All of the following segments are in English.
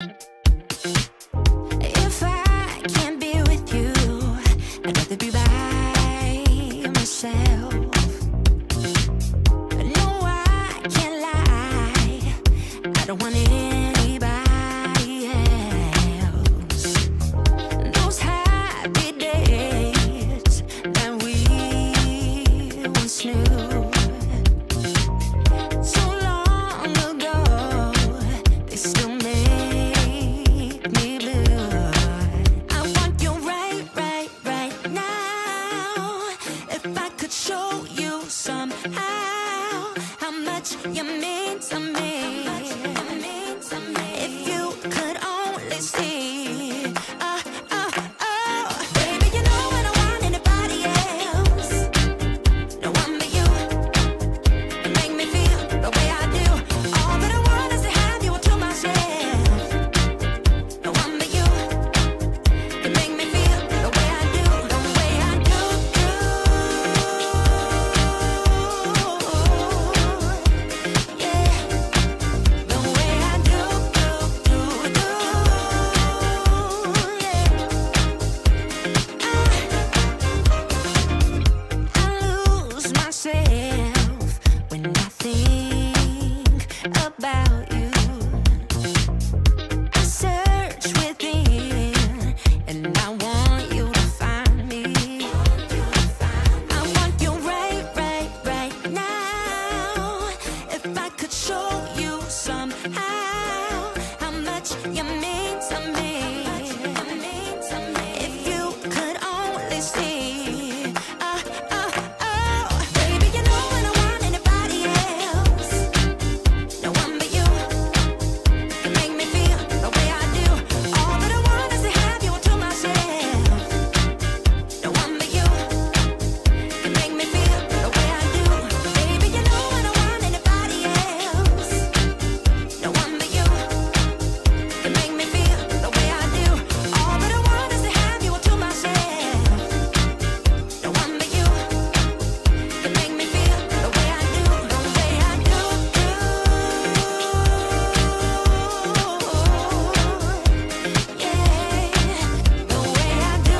If I can't be with you, I'd rather be by myself. No, I can't lie, I don't want anybody else. Those happy days that we once knew, so long ago, they still make me blue. I want you right now. If I could show you somehow how much you mean to me. If you could only see. Baby, you know I don't want anybody else. No one but you. You make me feel the way I do. All that I want is to have you all to myself. No one but you. You make me feel the way I do. The way I do. Yeah. The way I do. Yeah. I lose myself when I think about you. I search within and I want you to find me. I want you right now. If I could show you somehow how much you mean to me. If you could only see. Baby, you know I don't want anybody else. No one but you. You make me feel the way I do. All that I want is to have you all to myself. No one but you. You make me feel the way I do. Baby, you know I don't want anybody else. No one but you. You make me feel the way I do. All that I want is to have you all to myself. No one but you. You make me feel the way I do. The way I do. Yeah. The way I do.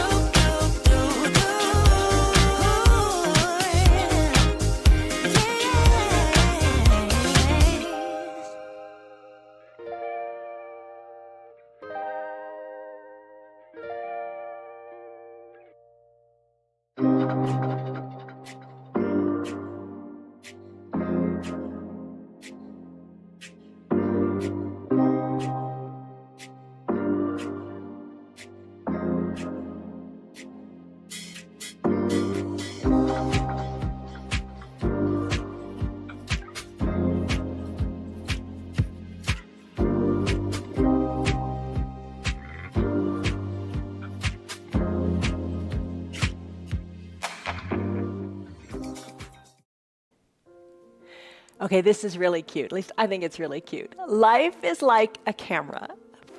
Okay, this is really cute. At least I think it's really cute. Life is like a camera.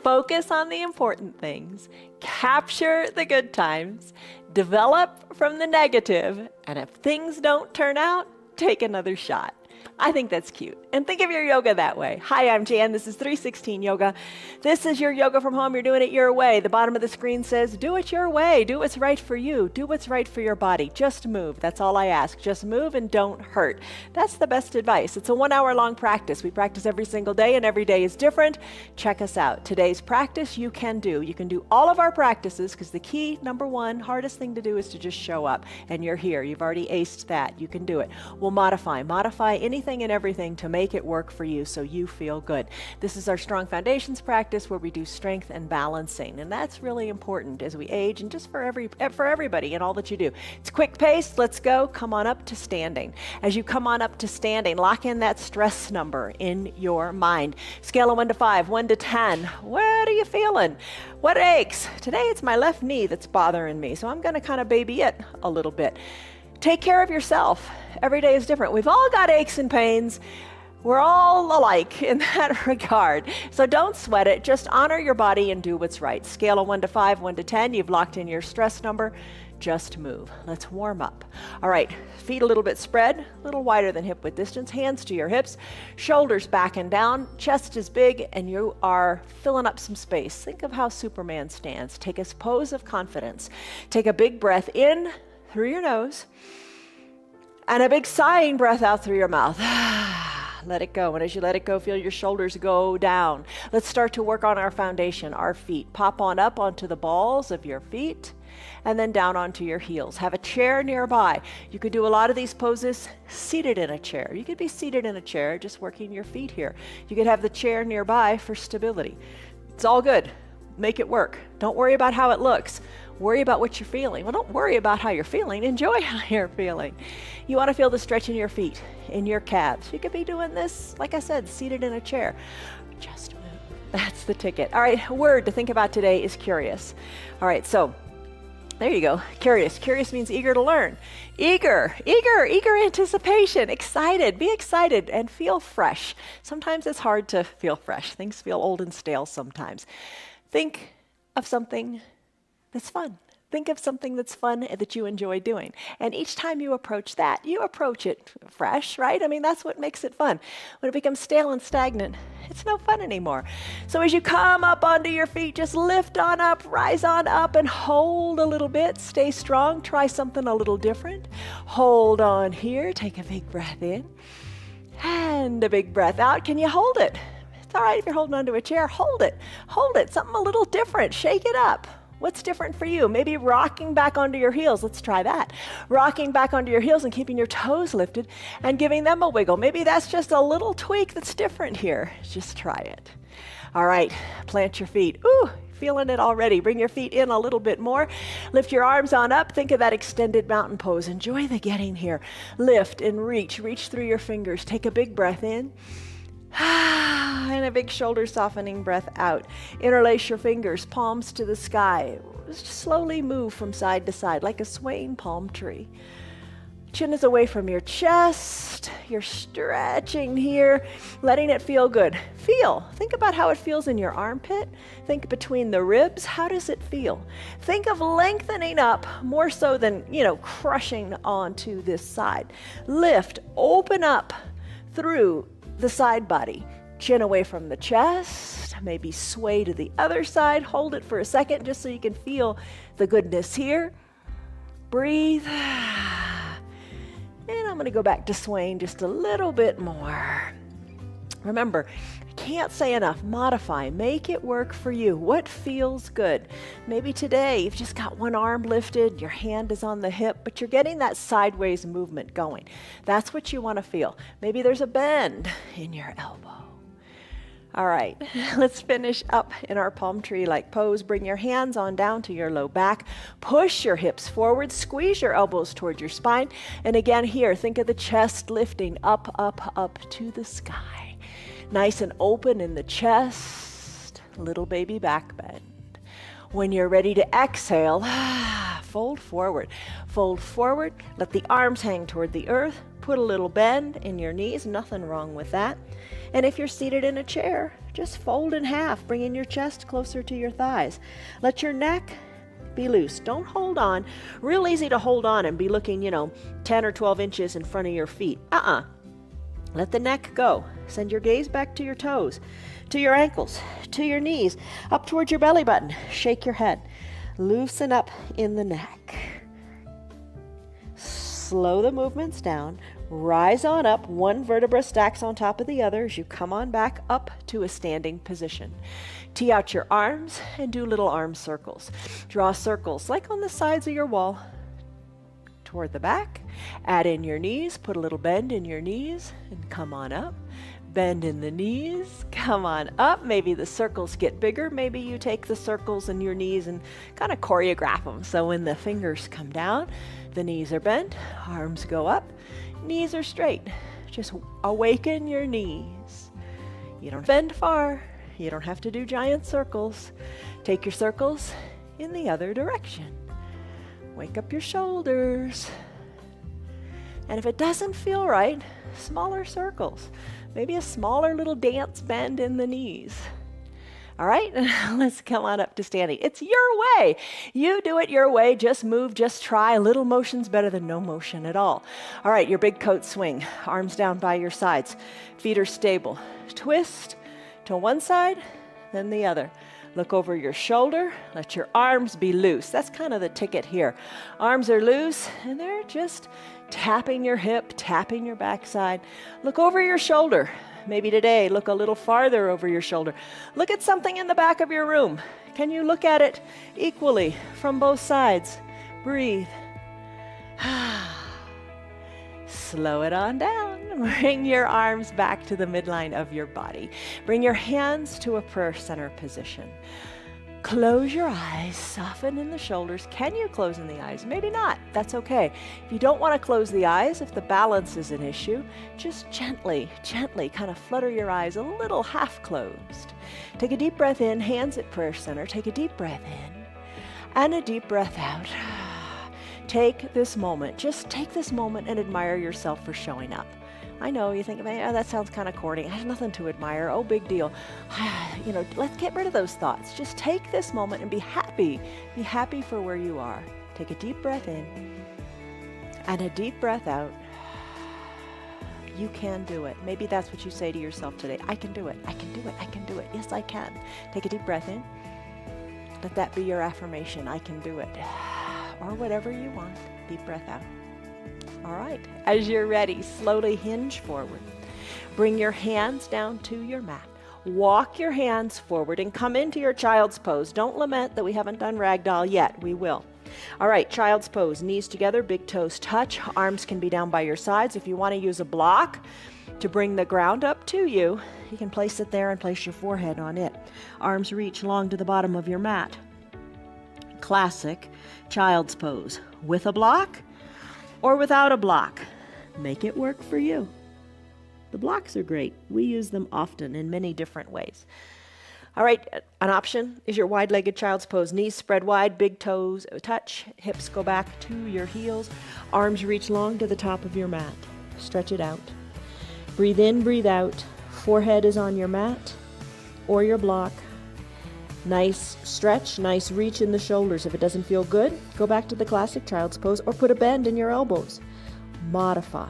Focus on the important things, capture the good times, develop from the negative, and if things don't turn out, take another shot. I think that's cute. And think of your yoga that way. Hi, I'm Jan. This is 316 Yoga. This is your yoga from home. You're doing it your way. The bottom of the screen says, do it your way. Do what's right for you. Do what's right for your body. Just move. That's all I ask. Just move and don't hurt. That's the best advice. It's a 1 hour long practice. We practice every single day and every day is different. Check us out. Today's practice you can do. You can do all of our practices because the key, number one, hardest thing to do is to just show up. And you're here. You've already aced that. You can do it. We'll modify anything and everything to make it work for you so you feel good. This is our Strong Foundations practice where we do strength and balancing, and that's really important as we age and just for everybody and all that you do. It's quick pace. Let's go. Come on up to standing. As you come on up to standing, lock in that stress number in your mind. Scale of 1 to 5, 1 to 10. What are you feeling? What aches? Today it's my left knee that's bothering me, so I'm going to kind of baby it a little bit. Take care of yourself. Every day is different. We've all got aches and pains. We're all alike in that regard. So don't sweat it. Just honor your body and do what's right. Scale of 1 to 5, 1 to 10. You've locked in your stress number. just move. Let's warm up. All right, feet a little bit spread, a little wider than hip width distance, hands to your hips, shoulders back and down, chest is big, and you are filling up some space. Think of how Superman stands. Take a pose of confidence. Take a big breath in through your nose, and a big sighing breath out through your mouth. Let it go. And as you let it go, feel your shoulders go down. Let's start to work on our foundation, our feet. Pop on up onto the balls of your feet and then down onto your heels. Have a chair nearby. You could do a lot of these poses seated in a chair. You could be seated in a chair, just working your feet here. You could have the chair nearby for stability. It's all good. Make it work. Don't worry about how it looks. Worry about what you're feeling. Well, don't worry about how you're feeling. Enjoy how you're feeling. You want to feel the stretch in your feet, in your calves. You could be doing this, like I said, seated in a chair. Just move. That's the ticket. All right, a word to think about today is curious. All right, so there you go. Curious. Curious means eager to learn. Eager anticipation, excited. Be excited and feel fresh. Sometimes it's hard to feel fresh. Things feel old and stale sometimes. Think of something that's fun. Think of something that's fun that you enjoy doing. And each time you approach that, you approach it fresh, right? I mean, that's what makes it fun. When it becomes stale and stagnant, it's no fun anymore. So as you come up onto your feet, just lift on up, rise on up, and hold a little bit. Stay strong. Try something a little different. Hold on here. Take a big breath in and a big breath out. Can you hold it? It's all right if you're holding onto a chair. Hold it. Hold it. Something a little different. Shake it up. What's different for you? Maybe rocking back onto your heels. Let's try that. Rocking back onto your heels and keeping your toes lifted and giving them a wiggle. Maybe that's just a little tweak that's different here. Just try it. All right, plant your feet. Ooh, feeling it already. Bring your feet in a little bit more. Lift your arms on up. Think of that extended mountain pose. Enjoy the getting here. Lift and reach. Reach through your fingers. Take a big breath in. And a big shoulder softening breath out. Interlace your fingers, palms to the sky. Just slowly move from side to side like a swaying palm tree. Chin is away from your chest. You're stretching here, letting it feel good. Feel. Think about how it feels in your armpit. Think between the ribs. How does it feel? Think of lengthening up more so than, crushing onto this side. Lift, open up through the side body. Chin away from the chest, maybe sway to the other side. Hold it for a second just so you can feel the goodness here. Breathe. And I'm going to go back to swaying just a little bit more. Remember, I can't say enough. Modify. Make it work for you. What feels good? Maybe today you've just got one arm lifted, your hand is on the hip, but you're getting that sideways movement going. That's what you want to feel. Maybe there's a bend in your elbow. All right, let's finish up in our palm tree-like pose. Bring your hands on down to your low back. Push your hips forward. Squeeze your elbows toward your spine. And again here, think of the chest lifting up, up, up to the sky. Nice and open in the chest. Little baby back bend. When you're ready to exhale, fold forward. Fold forward. Let the arms hang toward the earth. Put a little bend in your knees. Nothing wrong with that. And if you're seated in a chair, just fold in half, bringing your chest closer to your thighs. Let your neck be loose. Don't hold on. Real easy to hold on and be looking, 10 or 12 inches in front of your feet. Let the neck go. Send your gaze back to your toes, to your ankles, to your knees, up towards your belly button. Shake your head. Loosen up in the neck. Slow the movements down. Rise on up. One vertebra stacks on top of the other as you come on back up to a standing position. Tee out your arms and do little arm circles. Draw circles like on the sides of your wall toward the back. Add in your knees. Put a little bend in your knees and come on up. Bend in the knees. Come on up. Maybe the circles get bigger. Maybe you take the circles in your knees and kind of choreograph them. So when the fingers come down, the knees are bent, arms go up, knees are straight. Just awaken your knees. You don't bend far. You don't have to do giant circles. Take your circles in the other direction. Wake up your shoulders. And if it doesn't feel right, smaller circles. Maybe a smaller little dance bend in the knees. All right, let's come on up to standing. It's your way. You do it your way. Just move, just try. A little motion's better than no motion at all. All right, your big coat swing. Arms down by your sides. Feet are stable. Twist to one side, then the other. Look over your shoulder. Let your arms be loose. That's kind of the ticket here. Arms are loose, and they're just tapping your hip, tapping your backside. Look over your shoulder. Maybe today, look a little farther over your shoulder. Look at something in the back of your room. Can you look at it equally from both sides? Breathe. Slow it on down. Bring your arms back to the midline of your body. Bring your hands to a prayer center position. Close your eyes, soften in the shoulders. Can you close in the eyes? Maybe not. That's okay. If you don't want to close the eyes, if the balance is an issue, just gently kind of flutter your eyes a little half closed. Take a deep breath in, hands at prayer center. Take a deep breath in and a deep breath out. Take this moment. Just take this moment and admire yourself for showing up. I know you think, man, that sounds kind of corny. I have nothing to admire. Oh, big deal. Let's get rid of those thoughts. Just take this moment and be happy. Be happy for where you are. Take a deep breath in and a deep breath out. You can do it. Maybe that's what you say to yourself today. I can do it. I can do it. I can do it. Yes, I can. Take a deep breath in. Let that be your affirmation. I can do it. Or whatever you want. Deep breath out. All right, as you're ready, slowly hinge forward. Bring your hands down to your mat. Walk your hands forward and come into your child's pose. Don't lament that we haven't done ragdoll yet. We will. All right, child's pose. Knees together, big toes touch. Arms can be down by your sides. If you want to use a block to bring the ground up to you, you can place it there and place your forehead on it. Arms reach long to the bottom of your mat. Classic child's pose. With a block or without a block. Make it work for you. The blocks are great. We use them often in many different ways. All right, an option is your wide-legged child's pose. Knees spread wide, big toes touch, hips go back to your heels, arms reach long to the top of your mat. Stretch it out. Breathe in, breathe out. Forehead is on your mat or your block. Nice stretch, nice reach in the shoulders. If it doesn't feel good, go back to the classic child's pose or put a bend in your elbows. Modify.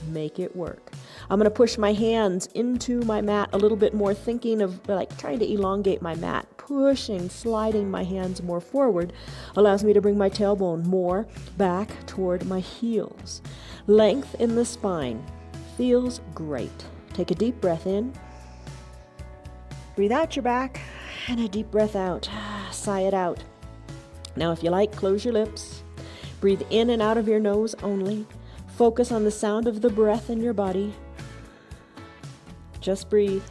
Make it work. I'm going to push my hands into my mat a little bit more, thinking of like trying to elongate my mat. Pushing, sliding my hands more forward allows me to bring my tailbone more back toward my heels. Length in the spine feels great. Take a deep breath in. Breathe out your back. And a deep breath out. Sigh it out. Now, if you like, close your lips. Breathe in and out of your nose only. Focus on the sound of the breath in your body. Just breathe.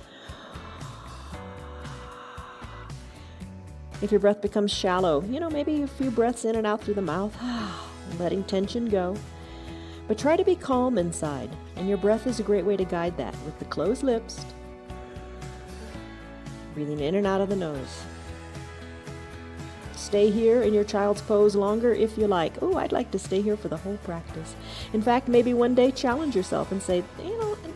If your breath becomes shallow, maybe a few breaths in and out through the mouth, letting tension go. But try to be calm inside, and your breath is a great way to guide that with the closed lips. Breathing in and out of the nose. Stay here in your child's pose longer if you like. Oh, I'd like to stay here for the whole practice. In fact, maybe one day challenge yourself and say,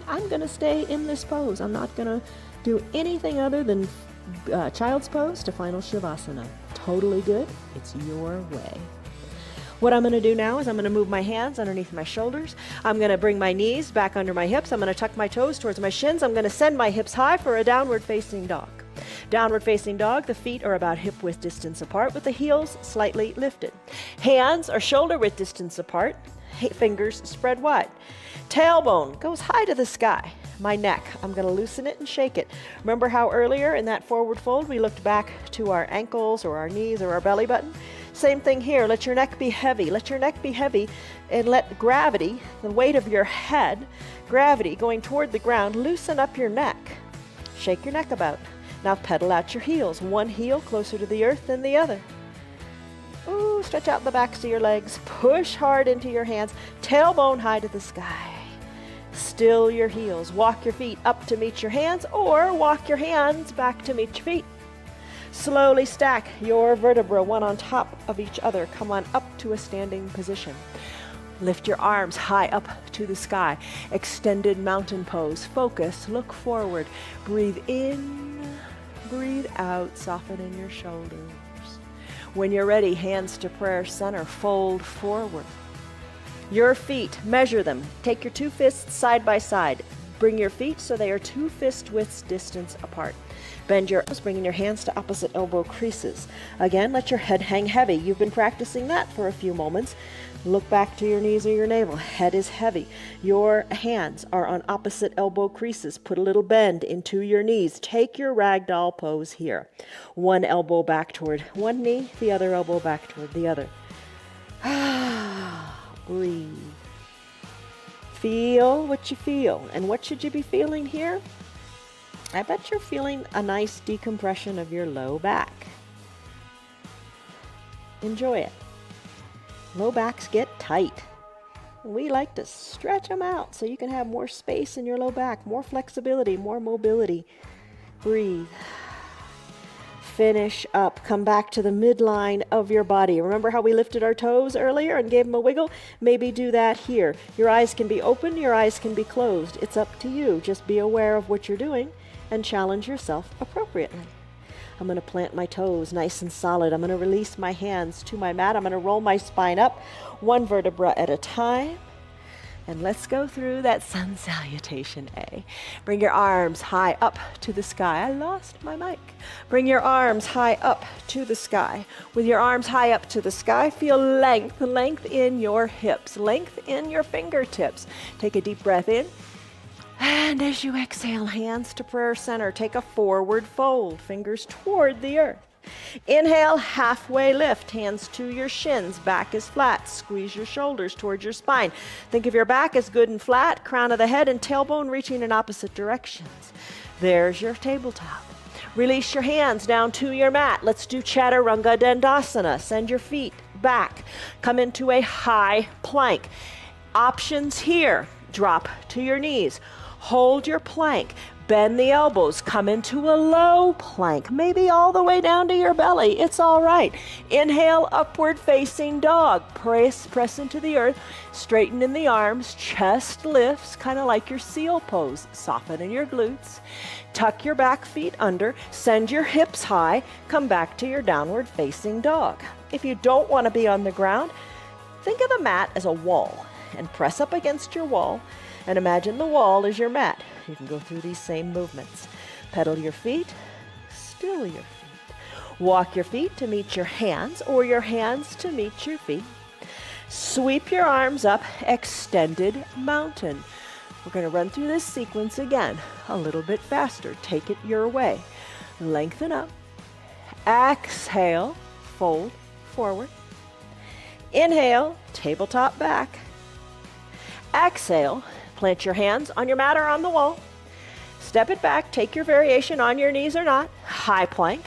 I'm going to stay in this pose. I'm not going to do anything other than child's pose to final Shavasana. Totally good. It's your way. What I'm going to do now is I'm going to move my hands underneath my shoulders. I'm going to bring my knees back under my hips. I'm going to tuck my toes towards my shins. I'm going to send my hips high for a downward facing dog. Downward facing dog, the feet are about hip width distance apart with the heels slightly lifted. Hands are shoulder width distance apart, fingers spread wide. Tailbone goes high to the sky. My neck, I'm going to loosen it and shake it. Remember how earlier in that forward fold we looked back to our ankles or our knees or our belly button? Same thing here. Let your neck be heavy. Let your neck be heavy and let gravity, the weight of your head, gravity going toward the ground, loosen up your neck. Shake your neck about. Now pedal out your heels. One heel closer to the earth than the other. Ooh, stretch out the backs of your legs. Push hard into your hands. Tailbone high to the sky. Still your heels. Walk your feet up to meet your hands or walk your hands back to meet your feet. Slowly stack your vertebrae one on top of each other. Come on up to a standing position. Lift your arms high up to the sky. Extended mountain pose. Focus. Look forward. Breathe in. Breathe out, soften in your shoulders. When you're ready, hands to prayer center, fold forward. Your feet, measure them. Take your 2 fists side by side. Bring your feet so they are 2 fist widths distance apart. Bend your elbows, bringing your hands to opposite elbow creases. Again, let your head hang heavy. You've been practicing that for a few moments. Look back to your knees or your navel. Head is heavy. Your hands are on opposite elbow creases. Put a little bend into your knees. Take your ragdoll pose here. One elbow back toward one knee, the other elbow back toward the other. Breathe. Feel what you feel. And what should you be feeling here? I bet you're feeling a nice decompression of your low back. Enjoy it. Low backs get tight. We like to stretch them out so you can have more space in your low back, more flexibility, more mobility. Breathe. Finish up. Come back to the midline of your body. Remember how we lifted our toes earlier and gave them a wiggle? Maybe do that here. Your eyes can be open, your eyes can be closed. It's up to you. Just be aware of what you're doing and challenge yourself appropriately. I'm going to plant my toes nice and solid. I'm going to release my hands to my mat. I'm going to roll my spine up one vertebra at a time. And let's go through that sun salutation A. Bring your arms high up to the sky. I lost my mic. Bring your arms high up to the sky. With your arms high up to the sky, feel length in your hips, length in your fingertips. Take a deep breath in. And as you exhale, hands to prayer center, take a forward fold, fingers toward the earth. Inhale, halfway lift, hands to your shins, back is flat, squeeze your shoulders towards your spine. Think of your back as good and flat, crown of the head and tailbone reaching in opposite directions. There's your tabletop. Release your hands down to your mat. Let's do Chaturanga Dandasana. Send your feet back. Come into a high plank. Options here. Drop to your knees. Hold your plank. Bend the elbows. Come into a low plank. Maybe all the way down to your belly. It's all right. Inhale, upward facing dog. Press into the earth. Straighten in the arms. Chest lifts, kind of like your seal pose. Soften in your glutes. Tuck your back feet under. Send your hips high. Come back to your downward facing dog. If you don't want to be on the ground, think of the mat as a wall and press up against your wall. And imagine the wall is your mat. You can go through these same movements. Pedal your feet, still your feet. Walk your feet to meet your hands or your hands to meet your feet. Sweep your arms up, extended mountain. We're going to run through this sequence again, a little bit faster. Take it your way. Lengthen up. Exhale, fold forward. Inhale, tabletop back. Exhale, plant your hands on your mat or on the wall. Step it back, take your variation on your knees or not. High plank.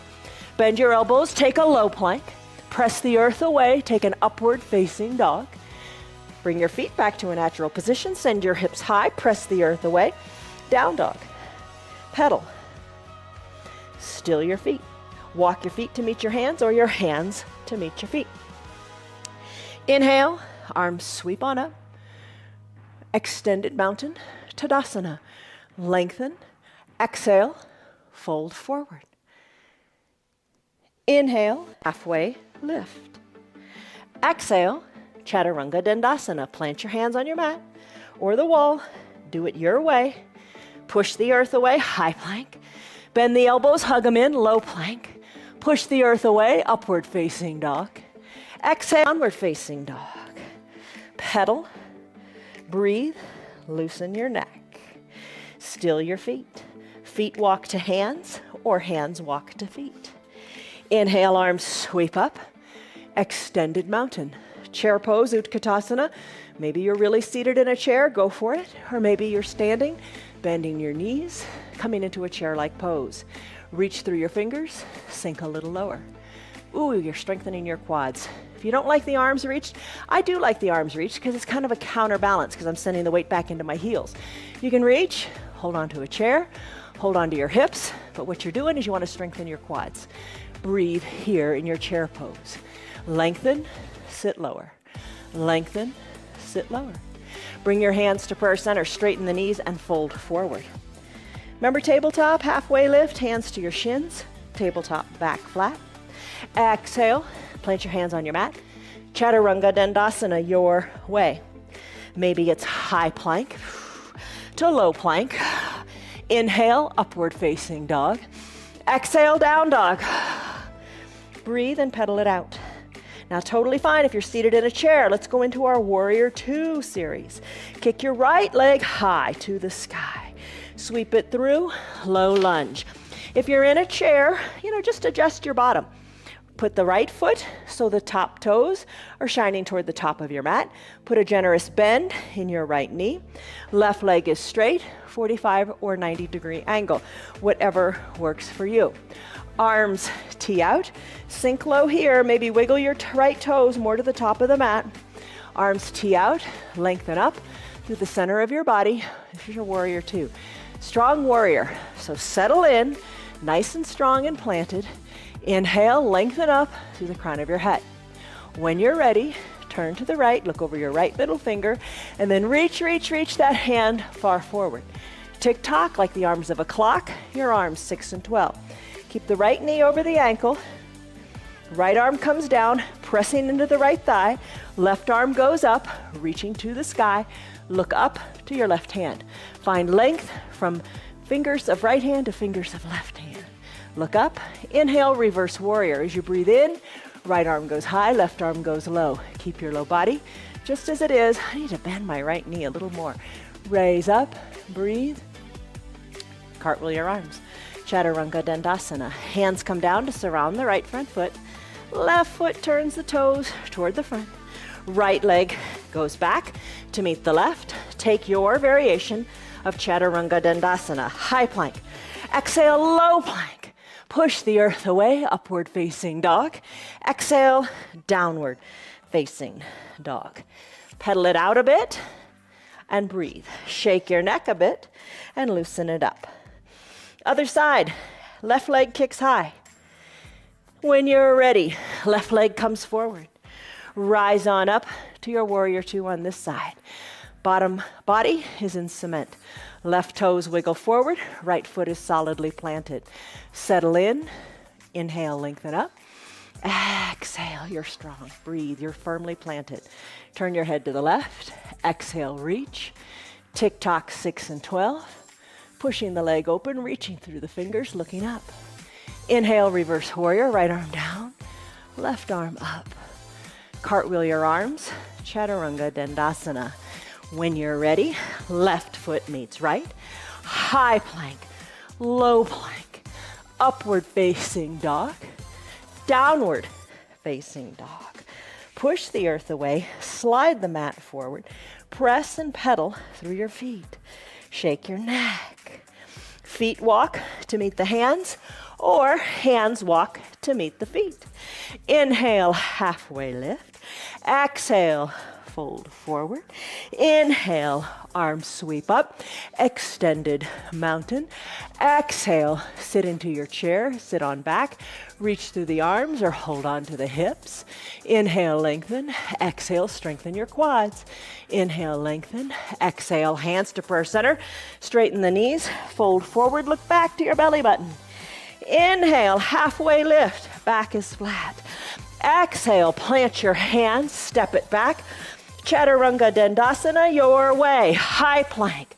Bend your elbows, take a low plank. Press the earth away, take an upward facing dog. Bring your feet back to a natural position. Send your hips high, press the earth away. Down dog. Pedal. Still your feet. Walk your feet to meet your hands or your hands to meet your feet. Inhale, arms sweep on up. Extended mountain, Tadasana. Lengthen, exhale, fold forward. Inhale, halfway lift. Exhale, Chaturanga Dandasana. Plant your hands on your mat or the wall. Do it your way. Push the earth away, high plank. Bend the elbows, hug them in, low plank. Push the earth away, upward facing dog. Exhale, downward facing dog. Pedal. Breathe, loosen your neck. Still your feet. Feet walk to hands or hands walk to feet. Inhale, arms sweep up. Extended mountain. Chair pose, Utkatasana. Maybe you're really seated in a chair, go for it. Or maybe you're standing, bending your knees, coming into a chair-like pose. Reach through your fingers, sink a little lower. Ooh, you're strengthening your quads. If you don't like the arms reached, I do like the arms reached because it's kind of a counterbalance because I'm sending the weight back into my heels. You can reach, hold on to a chair, hold on to your hips, but what you're doing is you want to strengthen your quads. Breathe here in your chair pose. Lengthen, sit lower. Lengthen, sit lower. Bring your hands to prayer center, straighten the knees and fold forward. Remember tabletop, halfway lift, hands to your shins. Tabletop, back flat. Exhale, plant your hands on your mat. Chaturanga Dandasana your way. Maybe it's high plank to low plank. Inhale, upward facing dog. Exhale, down dog. Breathe and pedal it out. Now, totally fine if you're seated in a chair. Let's go into our Warrior Two series. Kick your right leg high to the sky. Sweep it through, low lunge. If you're in a chair, just adjust your bottom. Put the right foot so the top toes are shining toward the top of your mat. Put a generous bend in your right knee. Left leg is straight, 45 or 90 degree angle, whatever works for you. Arms tee out, sink low here, maybe wiggle your right toes more to the top of the mat. Arms tee out, lengthen up through the center of your body. This is your Warrior Two. Strong warrior, so settle in, nice and strong and planted. Inhale, lengthen up through the crown of your head. When you're ready, turn to the right, look over your right middle finger, and then reach that hand far forward. Tick-tock like the arms of a clock, your arms 6 and 12. Keep the right knee over the ankle. Right arm comes down, pressing into the right thigh. Left arm goes up, reaching to the sky. Look up to your left hand. Find length from fingers of right hand to fingers of left hand. Look up. Inhale, reverse warrior. As you breathe in, right arm goes high, left arm goes low. Keep your low body just as it is. I need to bend my right knee a little more. Raise up, breathe. Cartwheel your arms. Chaturanga Dandasana. Hands come down to surround the right front foot. Left foot turns the toes toward the front. Right leg goes back to meet the left. Take your variation of Chaturanga Dandasana. High plank. Exhale, low plank. Push the earth away, upward facing dog. Exhale, downward facing dog. Pedal it out a bit and breathe. Shake your neck a bit and loosen it up. Other side, left leg kicks high. When you're ready, left leg comes forward. Rise on up to your Warrior Two on this side. Bottom body is in cement. Left toes wiggle forward, right foot is solidly planted. Settle in, inhale, lengthen up. Exhale, you're strong. Breathe, you're firmly planted. Turn your head to the left. Exhale, reach. Tick-tock 6 and 12. Pushing the leg open, reaching through the fingers, looking up. Inhale, reverse warrior, right arm down, left arm up. Cartwheel your arms, Chaturanga Dandasana. When you're ready, left foot meets right. High plank, low plank, upward facing dog, downward facing dog. Push the earth away, slide the mat forward, press and pedal through your feet. Shake your neck. Feet walk to meet the hands, or hands walk to meet the feet. Inhale, halfway lift. Exhale, fold forward. Inhale, arms sweep up. Extended mountain. Exhale, sit into your chair, sit on back. Reach through the arms or hold on to the hips. Inhale, lengthen. Exhale, strengthen your quads. Inhale, lengthen. Exhale, hands to prayer center. Straighten the knees. Fold forward, look back to your belly button. Inhale, halfway lift. Back is flat. Exhale, plant your hands, step it back. Chaturanga Dandasana your way. High plank,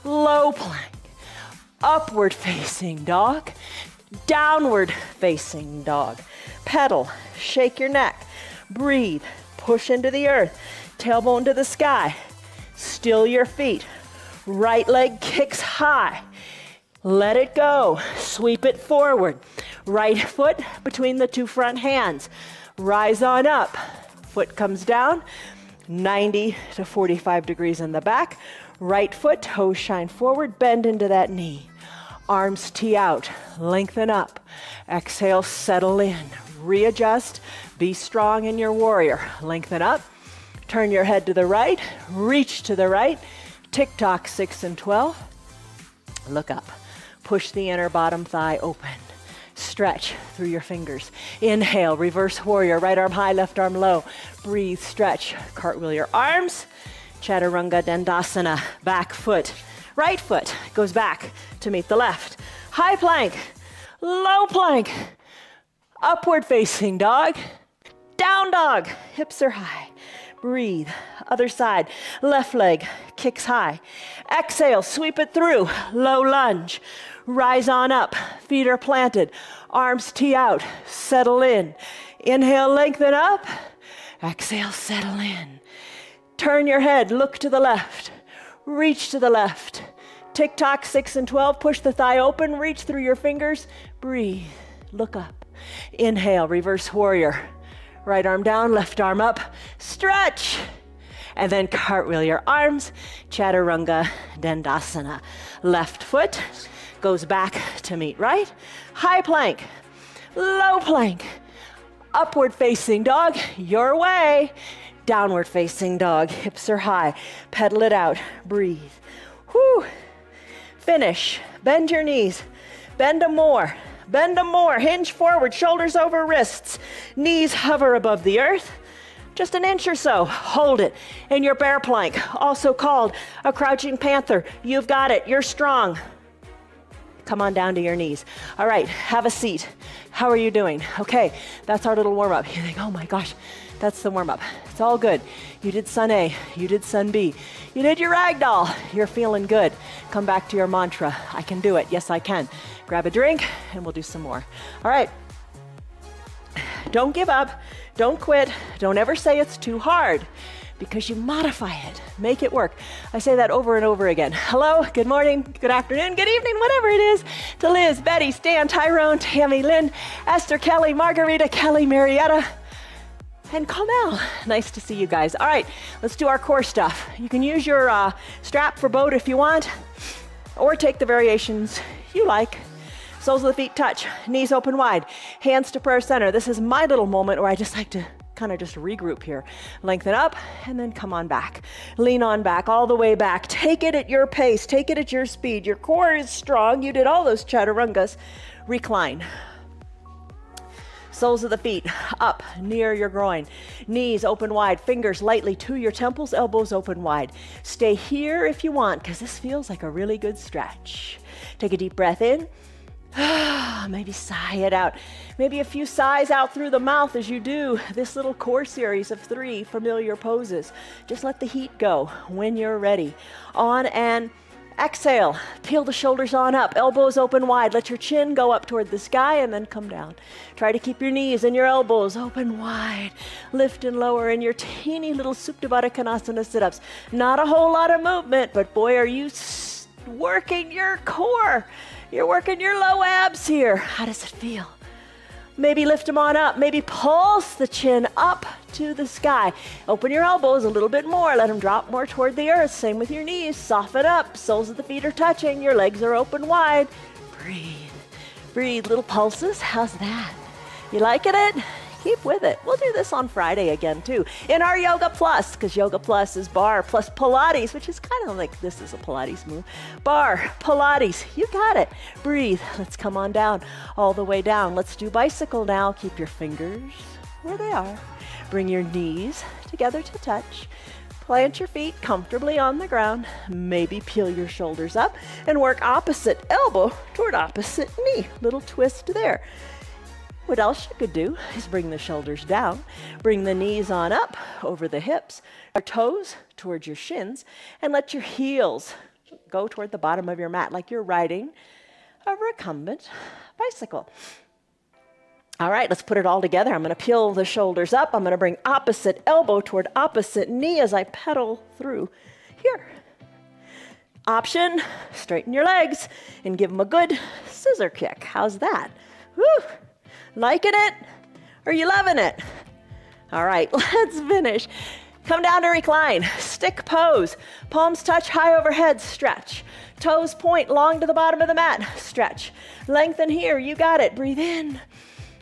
low plank, upward facing dog, downward facing dog. Pedal, shake your neck, breathe, push into the earth, tailbone to the sky. Still your feet. Right leg kicks high. Let it go. Sweep it forward. Right foot between the two front hands. Rise on up. Foot comes down. 90 to 45 degrees in the back. Right foot, toes shine forward. Bend into that knee. Arms tee out. Lengthen up. Exhale, settle in. Readjust. Be strong in your warrior. Lengthen up. Turn your head to the right. Reach to the right. Tick-tock 6 and 12. Look up. Push the inner bottom thigh open. Stretch through your fingers. Inhale, reverse warrior. Right arm high, left arm low. Breathe, stretch. Cartwheel your arms. Chaturanga Dandasana. Back foot Right foot goes back to meet the left. High plank, low plank, upward facing dog, down dog, hips are high. Breathe, other side, left leg kicks high. Exhale, sweep it through, low lunge. Rise on up, feet are planted, arms tee out, settle in. Inhale, lengthen up. Exhale, settle in. Turn your head, look to the left, reach to the left. Tick-tock, 6 and 12, push the thigh open, reach through your fingers, breathe, look up. Inhale, reverse warrior. Right arm down, left arm up, stretch. And then cartwheel your arms, Chaturanga Dandasana. Left foot goes back to meet right. High plank, low plank, upward facing dog, your way. Downward facing dog, hips are high. Pedal it out, breathe. Whew. Finish, bend your knees, bend them more. Bend them more, hinge forward, shoulders over wrists. Knees hover above the earth, just an inch or so. Hold it in your bear plank, also called a crouching panther. You've got it, you're strong. Come on down to your knees. All right, have a seat. How are you doing? Okay, that's our little warm up. You think, oh my gosh, that's the warm up. It's all good. You did Sun A, you did Sun B, you did your ragdoll. You're feeling good. Come back to your mantra. I can do it. Yes, I can. Grab a drink and we'll do some more. All right. Don't give up. Don't quit. Don't ever say it's too hard, because you modify it. Make it work. I say that over and over again. Hello, good morning, good afternoon, good evening, whatever it is, to Liz, Betty, Stan, Tyrone, Tammy, Lynn, Esther, Kelly, Margarita, Kelly, Marietta, and Kamel. Nice to see you guys. All right, let's do our core stuff. You can use your strap for boat if you want, or take the variations you like. Soles of the feet touch, knees open wide, hands to prayer center. This is my little moment where I just like to kind of just regroup here. Lengthen up and then come on back. Lean on back, all the way back. Take it at your pace, take it at your speed. Your core is strong. You did all those chaturangas. Recline. Soles of the feet up near your groin. Knees open wide, fingers lightly to your temples, elbows open wide. Stay here if you want, because this feels like a really good stretch. Take a deep breath in. Maybe sigh it out. Maybe a few sighs out through the mouth as you do this little core series of 3 familiar poses. Just let the heat go when you're ready. On and exhale. Peel the shoulders on up, elbows open wide. Let your chin go up toward the sky and then come down. Try to keep your knees and your elbows open wide. Lift and lower in your teeny little Supta Baddha Konasana sit-ups. Not a whole lot of movement, but boy, are you working your core. You're working your low abs here. How does it feel? Maybe lift them on up. Maybe pulse the chin up to the sky. Open your elbows a little bit more. Let them drop more toward the earth. Same with your knees. Soften up. Soles of the feet are touching. Your legs are open wide. Breathe. Breathe. Little pulses. How's that? You liking it? Keep with it. We'll do this on Friday again too in our Yoga Plus, because Yoga Plus is bar plus Pilates, which is kind of like this is a Pilates move. Bar, Pilates, you got it. Breathe. Let's come on down, all the way down. Let's do bicycle now. Keep your fingers where they are. Bring your knees together to touch. Plant your feet comfortably on the ground. Maybe peel your shoulders up and work opposite elbow toward opposite knee. Little twist there. What else you could do is bring the shoulders down, bring the knees on up over the hips, your toes towards your shins, and let your heels go toward the bottom of your mat like you're riding a recumbent bicycle. All right, let's put it all together. I'm going to peel the shoulders up. I'm going to bring opposite elbow toward opposite knee as I pedal through here. Option, straighten your legs and give them a good scissor kick. How's that? Woo! Liking it? Are you loving it? All right, let's finish. Come down to recline. Stick pose. Palms touch high overhead. Stretch. Toes point long to the bottom of the mat. Stretch. Lengthen here. You got it. Breathe in.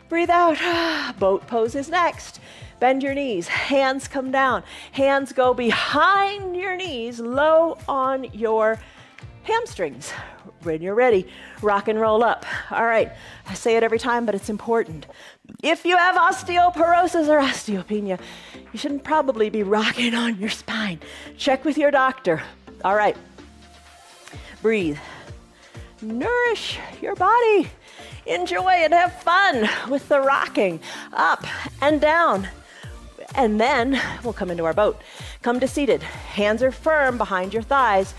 Breathe out. Boat pose is next. Bend your knees. Hands come down. Hands go behind your knees, low on your hamstrings. When you're ready, rock and roll up. All right, I say it every time, but it's important. If you have osteoporosis or osteopenia, you shouldn't probably be rocking on your spine. Check with your doctor. All right, Breathe. Nourish your body. Enjoy and have fun with the rocking up and down. And then we'll come into our boat. Come to seated. Hands are firm behind your thighs.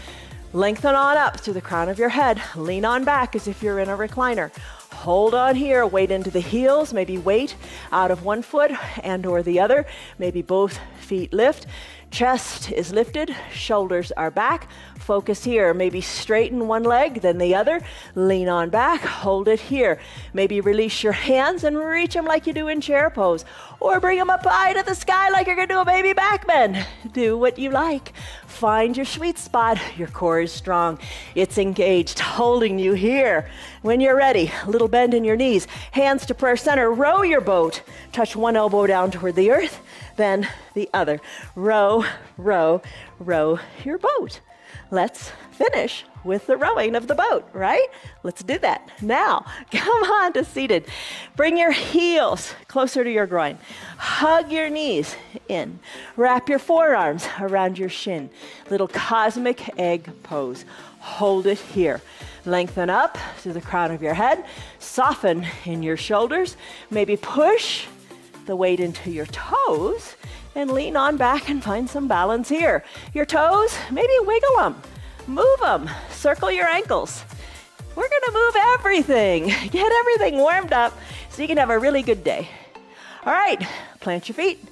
Lengthen on up through the crown of your head. Lean on back as if you're in a recliner. Hold on here, weight into the heels, maybe weight out of one foot and or the other. Maybe both feet lift. Chest is lifted, shoulders are back. Focus here, maybe straighten one leg, then the other. Lean on back, hold it here. Maybe release your hands and reach them like you do in chair pose. Or bring them up high to the sky like you're gonna do a baby back bend. Do what you like. Find your sweet spot. Your core is strong. It's engaged, holding you here. When you're ready, a little bend in your knees. Hands to prayer center. Row your boat. Touch one elbow down toward the earth, then the other. Row, row, row your boat. Let's finish with the rowing of the boat, right? Let's do that. Now, come on to seated. Bring your heels closer to your groin. Hug your knees in. Wrap your forearms around your shin. Little cosmic egg pose. Hold it here. Lengthen up to the crown of your head. Soften in your shoulders. Maybe push the weight into your toes and lean on back and find some balance here. Your toes, maybe wiggle them, move them, circle your ankles. We're gonna move everything, get everything warmed up so you can have a really good day. All right, plant your feet,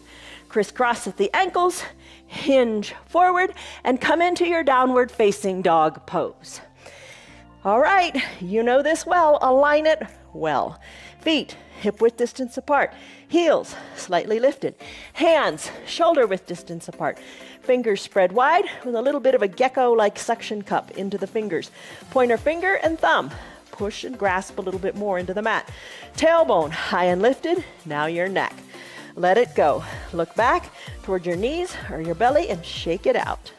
crisscross at the ankles, hinge forward, and come into your downward facing dog pose. All right, you know this well, align it well. Feet hip width distance apart, heels slightly lifted, hands shoulder width distance apart, fingers spread wide with a little bit of a gecko-like suction cup into the fingers. Pointer finger and thumb, push and grasp a little bit more into the mat. Tailbone high and lifted, now your neck. Let it go. Look back toward your knees or your belly and shake it out.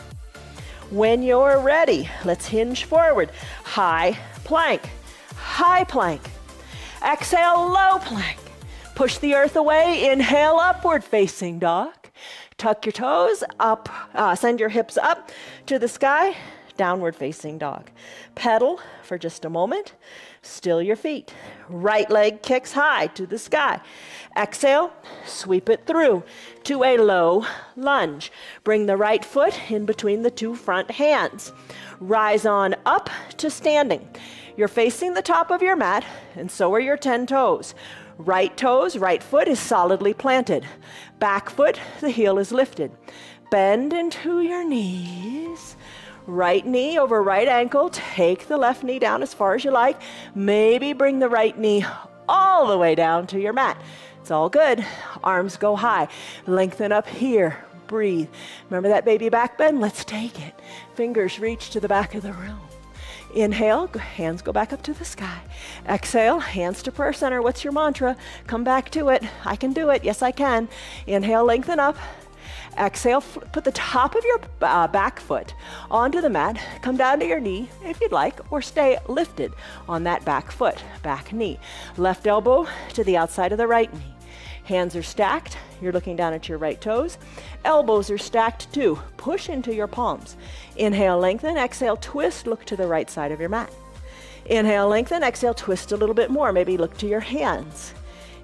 When you're ready, let's hinge forward. High plank, high plank. Exhale, low plank. Push the earth away. Inhale, upward facing dog. Tuck your toes up, send your hips up to the sky. Downward facing dog. Pedal for just a moment. Still your feet. Right leg kicks high to the sky. Exhale, sweep it through to a low lunge. Bring the right foot in between the two front hands. Rise on up to standing. You're facing the top of your mat, and so are your 10 toes. Right toes, right foot is solidly planted. Back foot, the heel is lifted. Bend into your knees. Right knee over right ankle. Take the left knee down as far as you like. Maybe bring the right knee all the way down to your mat. It's all good. Arms go high. Lengthen up here. Breathe. Remember that baby back bend? Let's take it. Fingers reach to the back of the room. Inhale, hands go back up to the sky. Exhale, hands to prayer center. What's your mantra? Come back to it. I can do it. Yes, I can. Inhale, lengthen up. Exhale, put the top of your back foot onto the mat. Come down to your knee if you'd like, or stay lifted on that back foot, back knee. Left elbow to the outside of the right knee. Hands are stacked. You're looking down at your right toes. Elbows are stacked too. Push into your palms. Inhale, lengthen. Exhale, twist. Look to the right side of your mat. Inhale, lengthen. Exhale, twist a little bit more. Maybe look to your hands.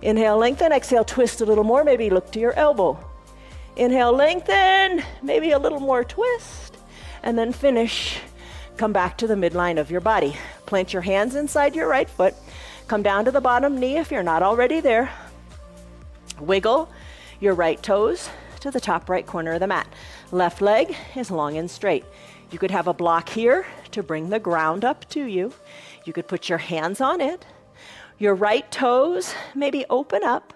Inhale, lengthen. Exhale, twist a little more. Maybe look to your elbow. Inhale, lengthen. Maybe a little more twist. And then finish. Come back to the midline of your body. Plant your hands inside your right foot. Come down to the bottom knee if you're not already there. Wiggle your right toes to the top right corner of the mat. Left leg is long and straight. You could have a block here to bring the ground up to you. You could put your hands on it. Your right toes maybe open up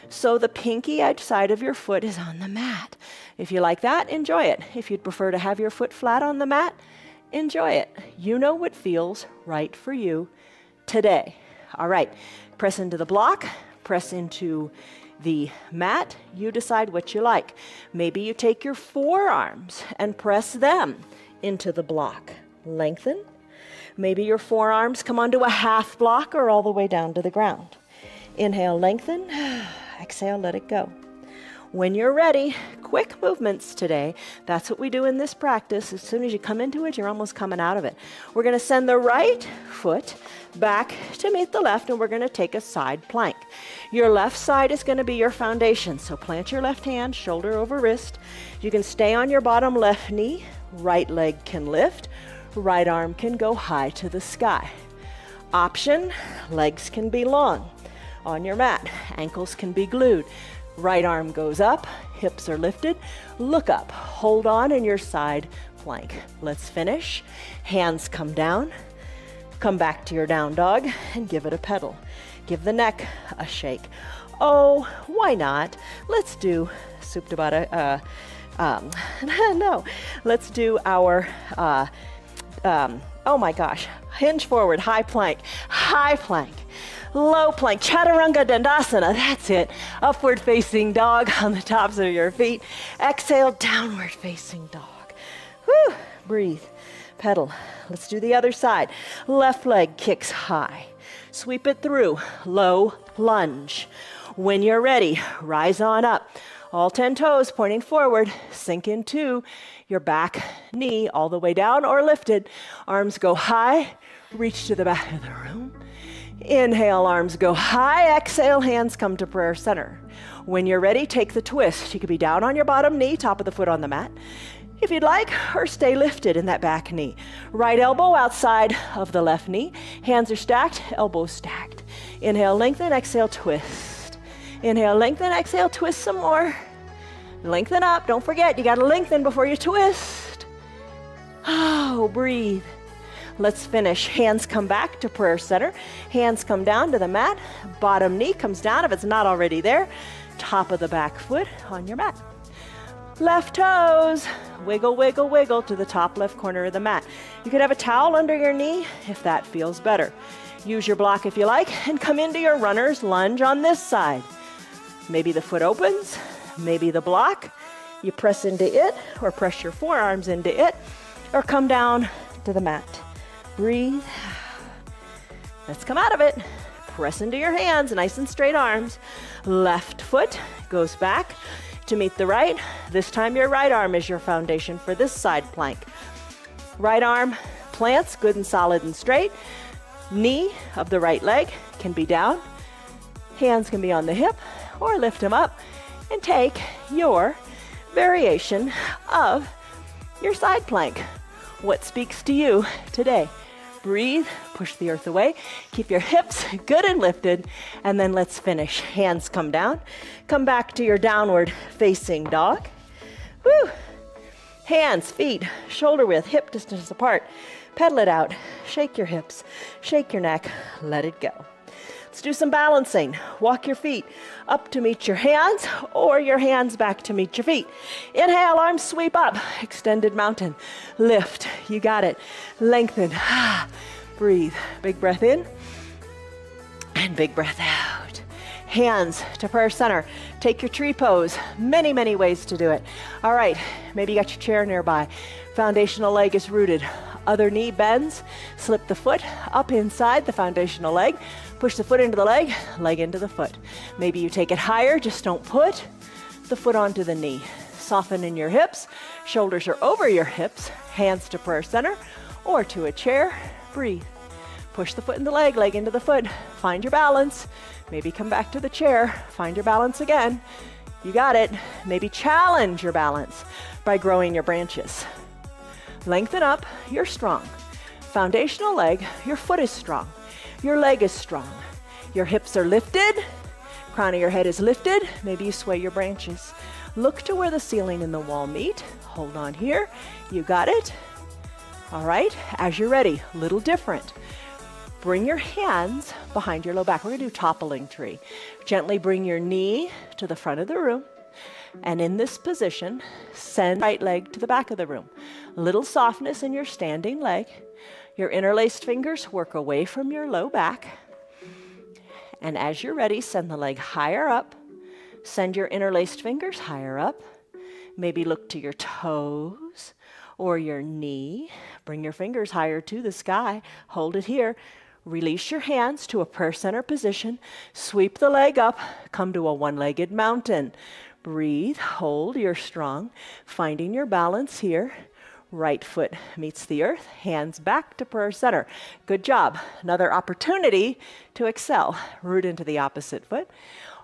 so the pinky edge side of your foot is on the mat. If you like that, enjoy it. If you'd prefer to have your foot flat on the mat, enjoy it. You know what feels right for you today. All right, press into the block, press into the mat. You decide what you like. Maybe you take your forearms and press them into the block. Lengthen. Maybe your forearms come onto a half block or all the way down to the ground. Inhale, lengthen. Exhale, let it go. When you're ready, quick movements today. That's what we do in this practice. As soon as you come into it, you're almost coming out of it. We're going to send the right foot back to meet the left, and we're going to take a side plank. Your left side is going to be your foundation, so plant your left hand, shoulder over wrist. You can stay on your bottom left knee. Right leg can lift. Right arm can go high to the sky. Option, legs can be long on your mat. Ankles can be glued. Right arm goes up, hips are lifted. Look up, hold on in your side plank. Let's finish. Hands come down. Come back to your down dog and give it a pedal. Give the neck a shake. Oh, why not? Let's do soup to butter. No, let's do our, oh my gosh, hinge forward, high plank, low plank, chaturanga dandasana, that's it. Upward facing dog on the tops of your feet. Exhale, downward facing dog. Whew, breathe, pedal. Let's do the other side. Left leg kicks high. Sweep it through, low lunge. When you're ready, rise on up. All 10 toes pointing forward, sink into your back knee all the way down or lifted. Arms go high, reach to the back of the room. Inhale, arms go high. Exhale, hands come to prayer center. When you're ready, take the twist. You could be down on your bottom knee, top of the foot on the mat, if you'd like, or stay lifted in that back knee. Right elbow outside of the left knee. Hands are stacked, elbows stacked. Inhale, lengthen, exhale, twist. Inhale, lengthen, exhale, twist some more. Lengthen up. Don't forget, you got to lengthen before you twist. Oh, breathe. Let's finish. Hands come back to prayer center. Hands come down to the mat. Bottom knee comes down if it's not already there. Top of the back foot on your mat. Left toes, wiggle, wiggle, wiggle to the top left corner of the mat. You could have a towel under your knee if that feels better. Use your block if you like, and come into your runner's lunge on this side. Maybe the foot opens, maybe the block. You press into it, or press your forearms into it, or come down to the mat. Breathe. Let's come out of it. Press into your hands, nice and straight arms. Left foot goes back to meet the right. This time your right arm is your foundation for this side plank. Right arm plants good and solid and straight. Knee of the right leg can be down. Hands can be on the hip, or lift them up and take your variation of your side plank. What speaks to you today? Breathe, push the earth away, keep your hips good and lifted, and then let's finish. Hands come down, come back to your downward facing dog. Woo! Hands, feet, shoulder width, hip distance apart. Pedal it out, shake your hips, shake your neck, let it go. Let's do some balancing. Walk your feet up to meet your hands, or your hands back to meet your feet. Inhale, arms sweep up, extended mountain. Lift, you got it. Lengthen, breathe. Big breath in, and big breath out. Hands to prayer center. Take your tree pose. Many, many ways to do it. All right, maybe you got your chair nearby. Foundational leg is rooted. Other knee bends. Slip the foot up inside the foundational leg. Push the foot into the leg into the foot. Maybe you take it higher, just don't put the foot onto the knee. Soften in your hips. Shoulders are over your hips. Hands to prayer center or to a chair. Breathe. Push the foot in the leg into the foot. Find your balance. Maybe come back to the chair. Find your balance again. You got it. Maybe challenge your balance by growing your branches. Lengthen up. You're strong. Foundational leg. Your foot is strong. Your leg is strong. Your hips are lifted. Crown of your head is lifted. Maybe you sway your branches. Look to where the ceiling and the wall meet. Hold on here. You got it. All right. As you're ready, a little different. Bring your hands behind your low back. We're going to do toppling tree. Gently bring your knee to the front of the room. And in this position, send right leg to the back of the room. A little softness in your standing leg. Your interlaced fingers work away from your low back. And as you're ready, send the leg higher up. Send your interlaced fingers higher up. Maybe look to your toes or your knee. Bring your fingers higher to the sky. Hold it here. Release your hands to a prayer center position. Sweep the leg up. Come to a one-legged mountain. Breathe, hold, you're strong. Finding your balance here. Right foot meets the earth, hands back to prayer center. Good job. Another opportunity to excel. Root into the opposite foot.